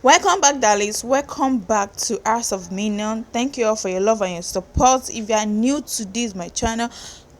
Welcome back, darlings. Welcome back to Hours of Minion. Thank you all for your love and your support. If you are new to this my channel,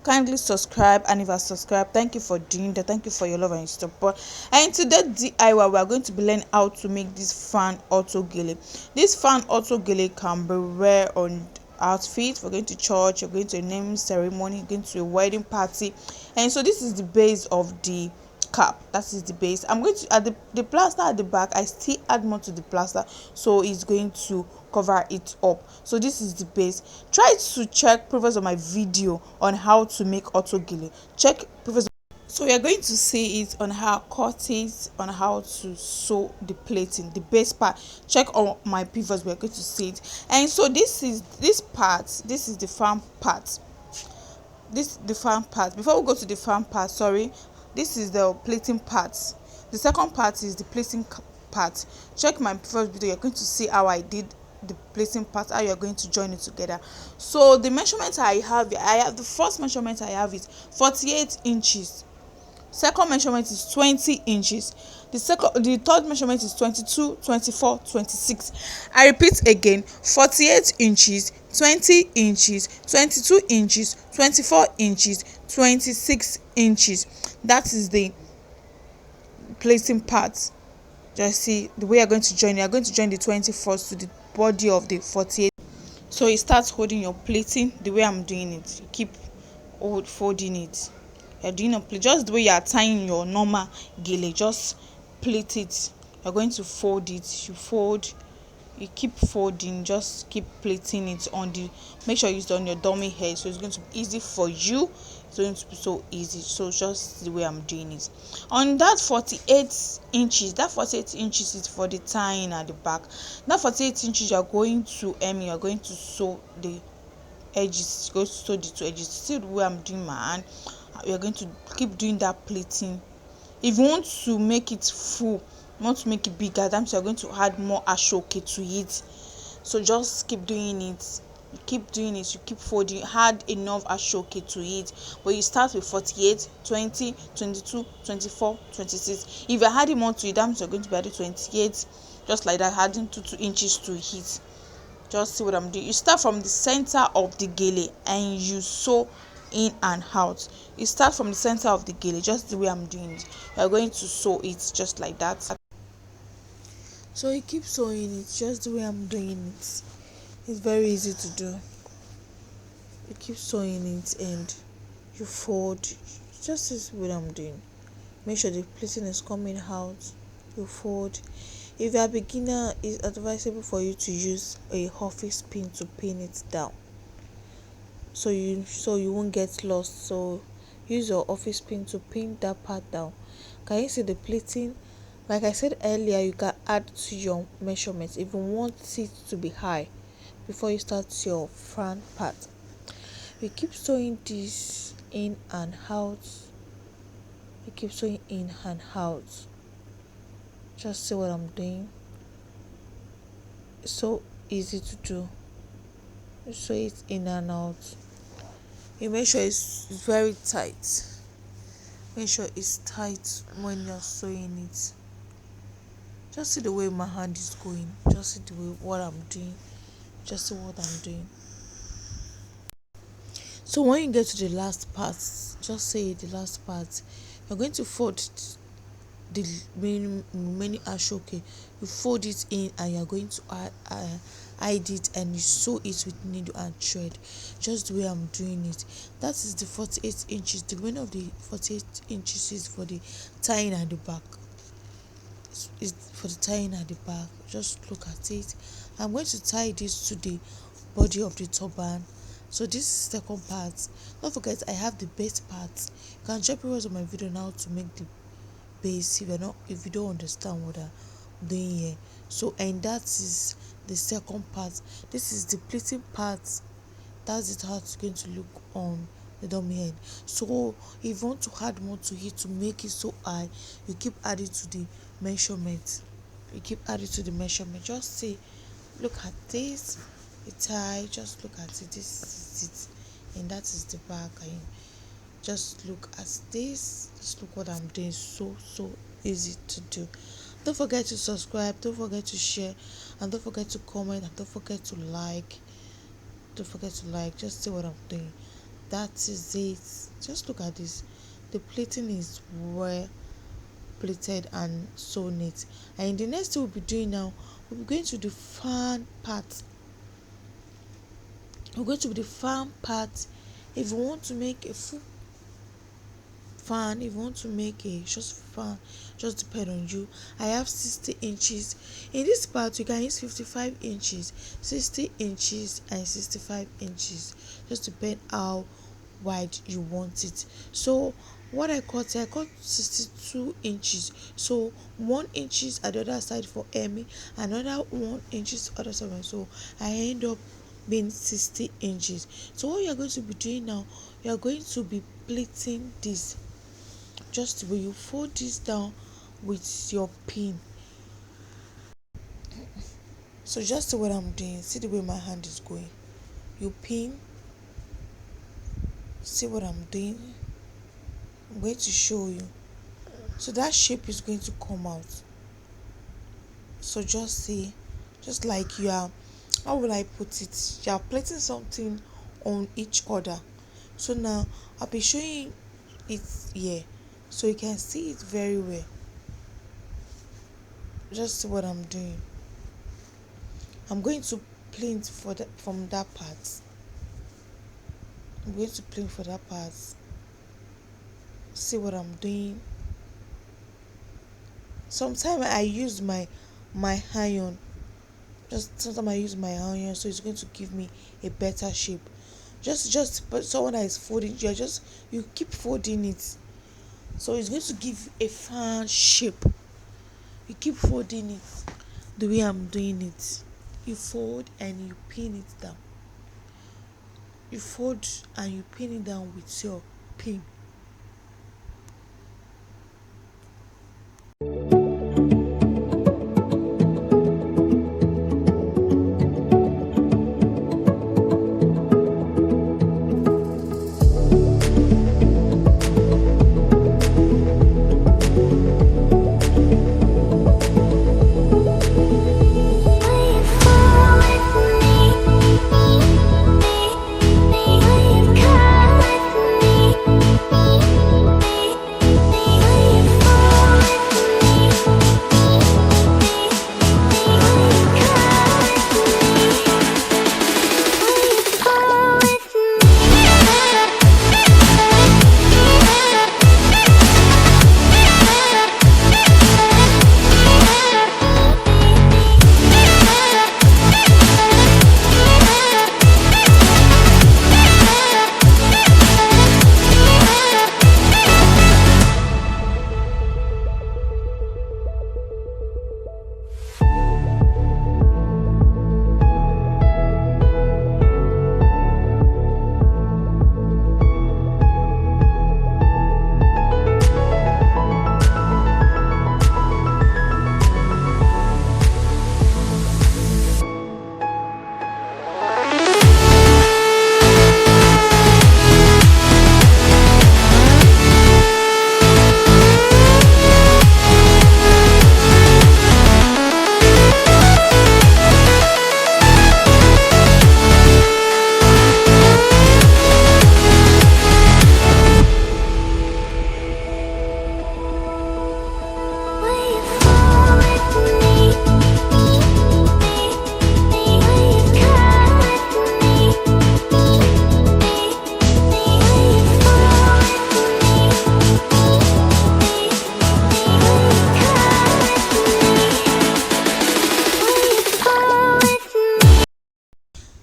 kindly subscribe, and if you are subscribed, thank you for doing that. Thank you for your love and your support. And today DIY, we are going to be learning how to make this fan auto gele. This fan auto gele can be wear on outfit. We're going to church, you're going to a naming ceremony, you're going to a wedding party, and so this is the base of the cap. That is the base. I'm going to add the plaster at the back. I still add more to the plaster, so it's going to cover it up. So this is the base. Try to check previous of my video on how to make auto gele. Check previous. So we are going to see it on how cut it, on how to sew the plating, the base part. Check on my previous, we are going to see it. And so this is this part, this is the farm part. This the fan part. Before we go to the fan part, sorry, this is the plating part. The second part is the plating part. Check my first video, you're going to see how I did the plating part, how you're going to join it together. So the measurement I have the first measurement I have is 48 inches. Second measurement is 20 inches. The third measurement is 22, 24, 26. I repeat again: 48 inches, 20 inches, 22 inches, 24 inches, 26 inches. That is the placing part. Just see the way you're going to join. You're going to join the 21st to the body of the 48. So you start holding your plating the way I'm doing it. You keep folding it. You're doing a plate just the way you are tying your normal gele. Just plait it. You're going to fold it. You fold, you keep folding, just keep plating it on the, make sure it's on your dummy hair, so it's going to be easy for you. It's going to be so easy. So just the way I'm doing it on that 48 inches. That 48 inches is for the tying at the back. That 48 inches, you're going to you're going to sew the edges. You're going to sew the two edges. See the way I'm doing my hand. You're going to keep doing that plating. If you want to make it full, you want to make it bigger, that you're going to add more ashoke to it. So just keep doing it. You keep doing it, you keep folding, add enough ashoke to it. But you start with 48, 20, 22, 24, 26. If you're adding more to it, that means you're going to be adding 28, just like that, adding 2 inches to it. Just see what I'm doing. You start from the center of the gele and you sew in and out. You start from the center of the gele, just the way I'm doing it. You're going to sew it just like that. So you keep sewing it just the way I'm doing it. It's very easy to do. You keep sewing it and you fold just as what I'm doing. Make sure the plating is coming out. You fold. If you're a beginner, it's advisable for you to use a office pin to pin it down, so you won't get lost. So use your office pin to pin that part down. Can you see the plating? Like I said earlier, you can add to your measurements if you want it to be high before you start your front part. We keep sewing this in and out. You keep sewing in and out. Just see what I'm doing. It's so easy to do. You sew it in and out. You make sure it's very tight. Make sure it's tight when you're sewing it. Just see the way my hand is going. Just see the way what I'm doing. Just see what I'm doing. So when you get to the last part, just say the last part, you're going to fold the many ashoke. You fold it in and you're going to hide it, and you sew it with needle and thread, just the way I'm doing it. That is the 48 inches. The remainder of the 48 inches is for the tying at the back. It's for the tying at the back. Just look at it. I'm going to tie this to the body of the turban. So this is the second part. Don't forget, I have the base part. You can check videos on my video now to make the base if you don't understand what I'm doing here. So, and that is the second part. This is the plating part. That's it, how it's going to look on the dummy head. So if you want to add more to it to make it so high, you keep adding to the measurement. Just say, look at this, it's high. Just look at it. This is it, and that is the back. And just look at this. Just look what I'm doing. So easy to do. Don't forget to subscribe, don't forget to share, and don't forget to comment, and don't forget to like. Don't forget to like. Just see what I'm doing. That is it. Just look at this. The plating is well plated and so neat. And in the next thing we'll be doing now, we'll be going to the fan part. We're going to the fan part. If you want to make a full fan, if you want to make a short fan, just depend on you. I have 60 inches. In this part you can use 55 inches, 60 inches, and 65 inches. Just depend how wide you want it. So what I cut 62 inches. So 1 inches at the other side for Emmy, another 1 inches other side. So I end up being 60 inches. So what you are going to be doing now, you are going to be pleating this. Just when you fold this down with your pin. So just what I'm doing, see the way my hand is going. You pin, see what I'm doing. I'm going to show you. So that shape is going to come out. So just see, just like you are, how will I put it, you are placing something on each other. So now I'll be showing it here so you can see it very well. Just see what I'm doing. I'm going to plait for that from that part. I'm going to plait for that part. See what I'm doing. Sometimes I use my iron. Just sometimes I use my iron, so it's going to give me a better shape. But someone that is folding, you keep folding it, so it's going to give a fan shape. You keep folding it the way I'm doing it. You fold and you pin it down. You fold and you pin it down with your pin.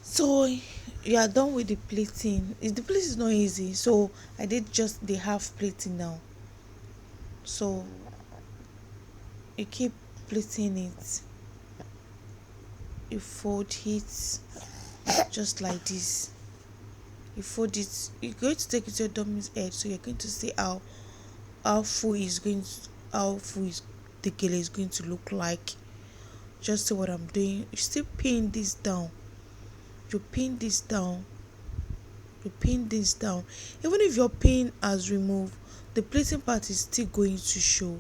So you are done with the plating. The place is not easy, so I did just the half plating now. So you keep plating it, you fold it just like this. You fold it, you're going to take it to your dummy's head, so you're going to see how full is going to, how full is the gele is going to look like. Just see what I'm doing. You still pin this down, you pin this down, you pin this down. Even if your pin has removed, the plating part is still going to show.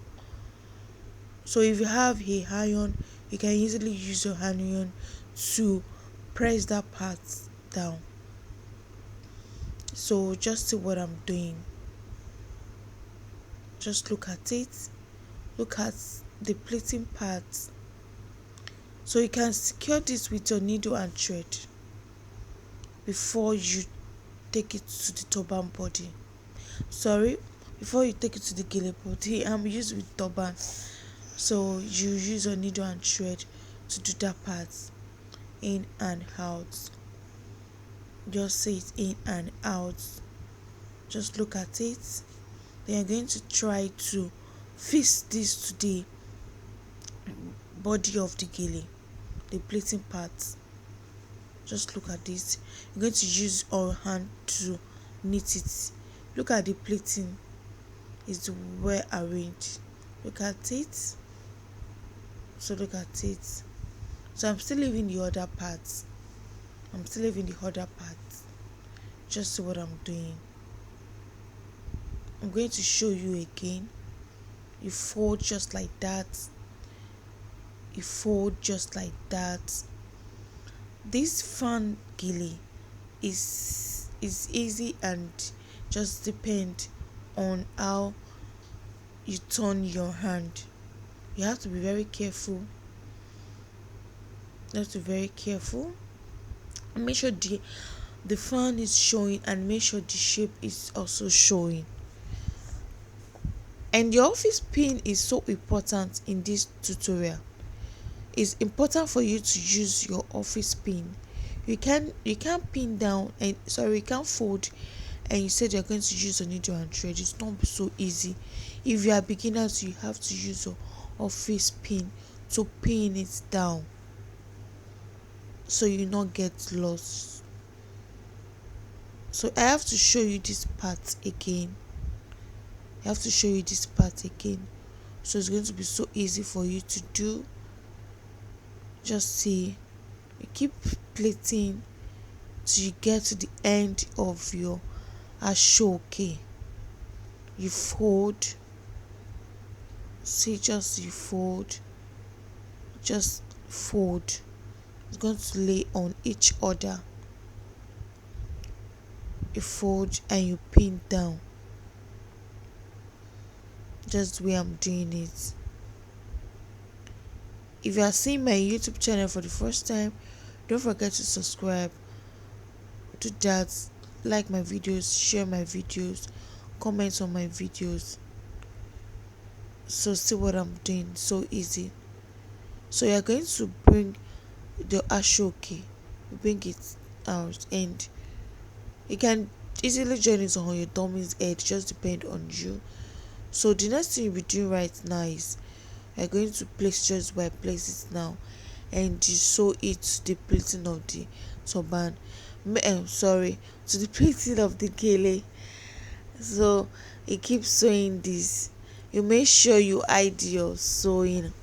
So if you have a iron, you can easily use your iron to press that part down. So just see what I'm doing. Just look at it. Look at the pleating part. So you can secure this with your needle and thread before you take it to the turban body. Sorry, before you take it to the gele body. I'm used with turban. So you use your needle and thread to do that part, in and out. Just say it in and out. Just look at it. Then you're going to try to fix this to the body of the gele, the pleating part. Just look at this. You're going to use your hand to knit it. Look at the pleating. It's well arranged. Look at it. So look at it. So I'm still leaving the other parts. Just see what I'm doing. I'm going to show you again. You fold just like that. This fan gele is easy and just depend on how you turn your hand. You have to be very careful. Make sure the fan is showing, and make sure the shape is also showing. And your office pin is so important in this tutorial. It's important for you to use your office pin. You can't pin down, and you can't fold and you said you're going to use a needle and thread. It's not so easy. If you are beginners, you have to use your office pin to pin it down so you not get lost. So I have to show you this part again. So it's going to be so easy for you to do. Just see, you keep pleating till you get to the end of your ashoke. You fold. Just fold. It's going to lay on each other. You fold and you pin down. Just the way I'm doing it. If you are seeing my YouTube channel for the first time, don't forget to subscribe. Do that. Like my videos, share my videos, comment on my videos. So see what I'm doing. So easy. So you're going to bring the ashoke, bring it out, and you can easily join it on your dummy's head. Just depend on you. So the next thing you'll be doing right now is you're going to place just where I place it now, and you sew it to the pleating of the turban. To the pleating of the gele. So you keep sewing this. You make sure you hide your sewing.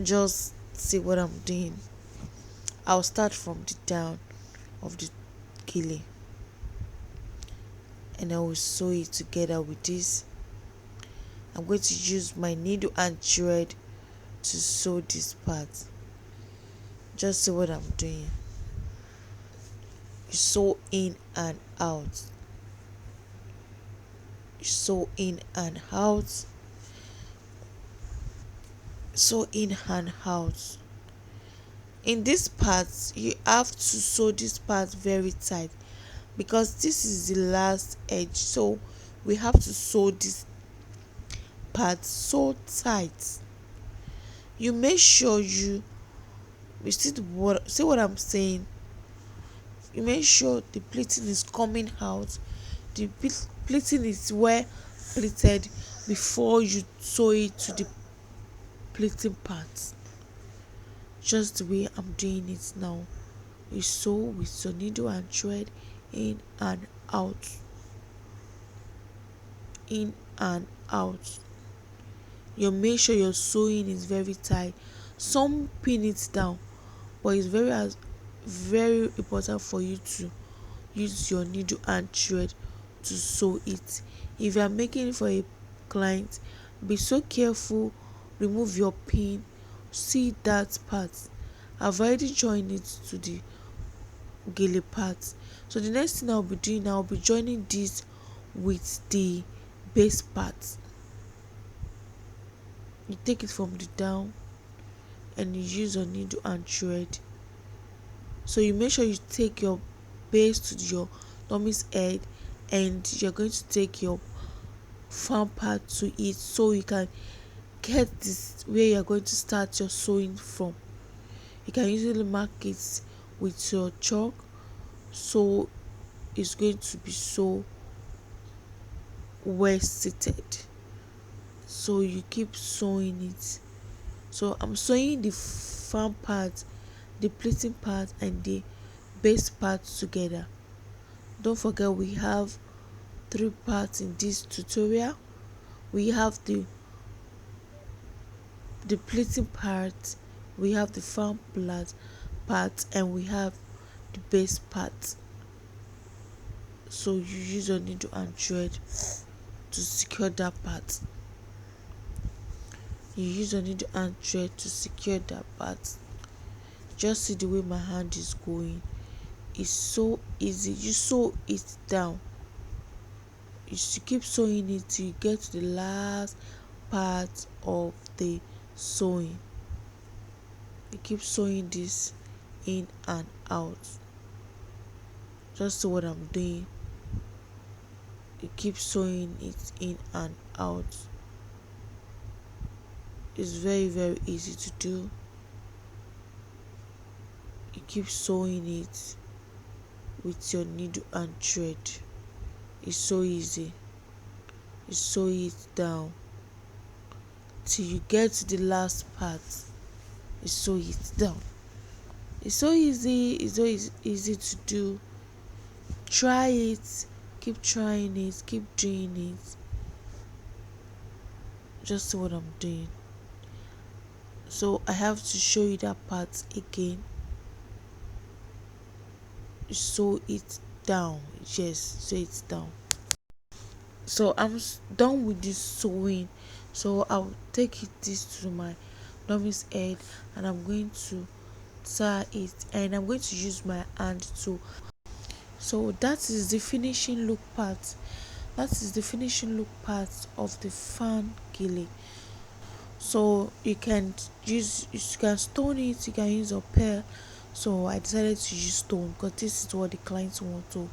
Just see what I'm doing. I'll start from the down of the gele, and I will sew it together with this. I'm going to use my needle and thread to sew this part. Just see what I'm doing. You sew in and out. Sew in and out. In this part, you have to sew this part very tight because this is the last edge. So we have to sew this part so tight. You make sure you see what I'm saying. You make sure the pleating is coming out. The pleating is well pleated before you sew it to the pleating part. Just the way I'm doing it now. You sew with your needle and thread in and out. You make sure your sewing is very tight. Some pin it down, but it's very important for you to use your needle and thread to sew it. If you are making it for a client, Be so careful, remove your pin, see that part. I've already joined it to the gele part. So the next thing I'll be doing, I'll be joining this with the base part. You take it from the down and you use your needle and thread. So you make sure you take your base to your dummy's head, and you're going to take your front part to it, so you can get this where you're going to start your sewing from. You can usually mark it with your chalk, so it's going to be so well seated. So you keep sewing it. So I'm sewing the front part, the pleating part, and the base part together. Don't forget, we have 3 parts in this tutorial. We have the pleating part, we have the front part, and we have the base part. So you use your needle and thread to secure that part. You use your needle and thread to secure that part. Just see the way my hand is going. It's so easy. You sew it down. You should keep sewing it till you get to the last part of the sewing. You keep sewing this in and out. Just see what I'm doing. You keep sewing it in and out. It's very easy to do. You keep sewing it with your needle and thread. It's so easy. You sew it down till you get to the last part. You sew it down. It's so easy. It's so easy to do. Try it. Keep trying it. Keep doing it. Just see what I'm doing. So I have to show you that part again. Sew it down. Yes, sew it down. So I'm done with this sewing. So I'll take this to my dummy's head, and I'm going to tie it, and I'm going to use my hand to. So that is the finishing look part. That is the finishing look part of the fan gele. So you can stone it, you can use a pearl. So I decided to use stone because this is what the clients want. To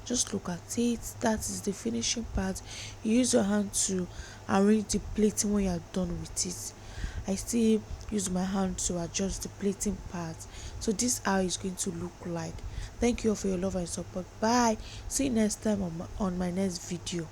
just look at it. That is the finishing part. You use your hand to arrange the plating when you are done with it. I still use my hand to adjust the plating part. So this is how it's going to look like. Thank you all for your love and support. Bye. See you next time on my next video.